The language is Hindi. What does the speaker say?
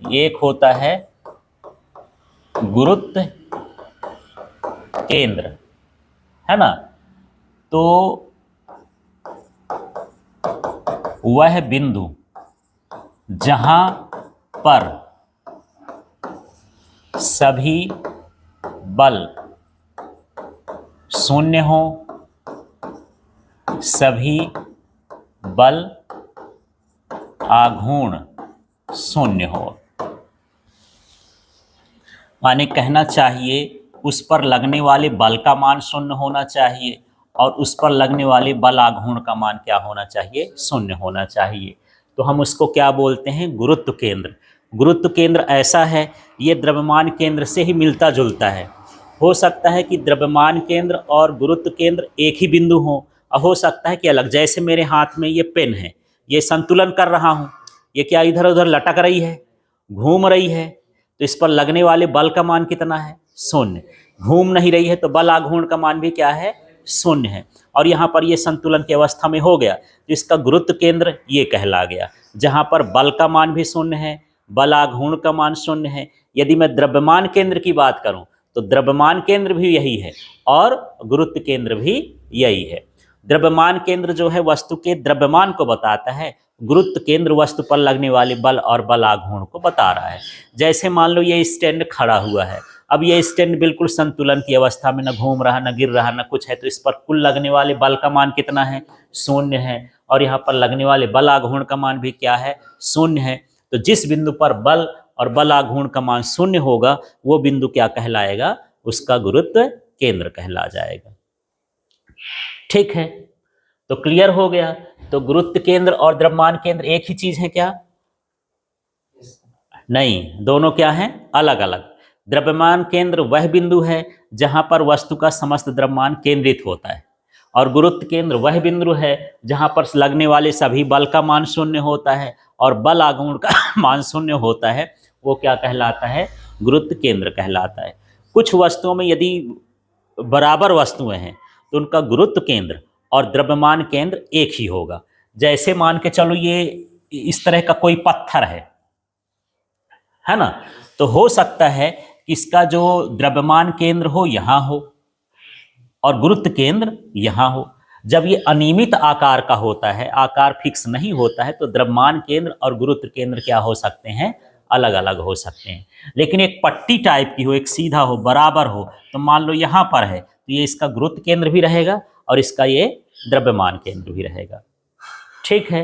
एक होता है गुरुत्व केंद्र, है ना। तो वह बिंदु जहां पर सभी बल शून्य हो, सभी बल आघूर्ण शून्य हो, माने कहना चाहिए उस पर लगने वाले बल का मान शून्य होना चाहिए और उस पर लगने वाले बल आघूर्ण का मान क्या होना चाहिए, शून्य होना चाहिए। तो हम उसको क्या बोलते हैं, गुरुत्व केंद्र। गुरुत्व केंद्र ऐसा है, ये द्रव्यमान केंद्र से ही मिलता जुलता है। हो सकता है कि द्रव्यमान केंद्र और गुरुत्व केंद्र एक ही बिंदु हो, और हो सकता है कि अलग। जैसे मेरे हाथ में ये पेन है, ये संतुलन कर रहा हूँ, ये क्या इधर उधर लटक रही है, घूम रही है, तो इस पर लगने वाले बल का मान कितना है, शून्य। घूम नहीं रही है तो बल आघूर्ण का मान भी क्या है, शून्य है। और यहाँ पर ये संतुलन की अवस्था में हो गया, तो इसका गुरुत्व केंद्र ये कहला गया, जहाँ पर बल का मान भी शून्य है, बल आघूर्ण का मान शून्य है। यदि मैं द्रव्यमान केंद्र की बात करूं तो द्रव्यमान केंद्र भी यही है और गुरुत्व केंद्र भी यही है। द्रव्यमान केंद्र जो है वस्तु के द्रव्यमान को बताता है, गुरुत्व केंद्र वस्तु पर लगने वाले बल और बल आघूर्ण को बता रहा है। जैसे मान लो ये स्टैंड खड़ा हुआ है, अब ये स्टैंड बिल्कुल संतुलन की अवस्था में, न घूम रहा, न गिर रहा, न कुछ है, तो इस पर कुल लगने वाले बल का मान कितना है, शून्य है। और यहाँ पर लगने वाले बल आघूर्ण का मान भी क्या है, शून्य है। तो जिस बिंदु पर बल और बल आघूर्ण का मान शून्य होगा वो बिंदु क्या कहलाएगा, उसका गुरुत्व केंद्र कहला जाएगा। ठीक है, तो क्लियर हो गया। तो गुरुत्व केंद्र और द्रव्यमान केंद्र एक ही चीज है क्या, नहीं, दोनों क्या हैं, अलग अलग। द्रव्यमान केंद्र वह बिंदु है जहां पर वस्तु का समस्त द्रव्यमान केंद्रित होता है, और गुरुत्व केंद्र वह बिंदु है जहां पर लगने वाले सभी बल का मान शून्य होता है और बल आघूर्ण का मान शून्य होता है। वो क्या कहलाता है, गुरुत्व केंद्र कहलाता है। कुछ वस्तुओं में यदि बराबर वस्तुएं हैं तो उनका गुरुत्व केंद्र और द्रव्यमान केंद्र एक ही होगा। जैसे मान के चलो ये इस तरह का कोई पत्थर है ना, तो हो सकता है कि इसका जो द्रव्यमान केंद्र हो यहाँ हो और गुरुत्व केंद्र यहाँ हो। जब ये अनियमित आकार का होता है, आकार फिक्स नहीं होता है, तो द्रव्यमान केंद्र और गुरुत्व केंद्र क्या हो सकते हैं, अलग अलग हो सकते हैं। लेकिन एक पट्टी टाइप की हो, एक सीधा हो, बराबर हो, तो मान लो यहाँ पर है तो ये इसका गुरुत्व केंद्र भी रहेगा और इसका ये द्रव्यमान केंद्र भी रहेगा। ठीक है।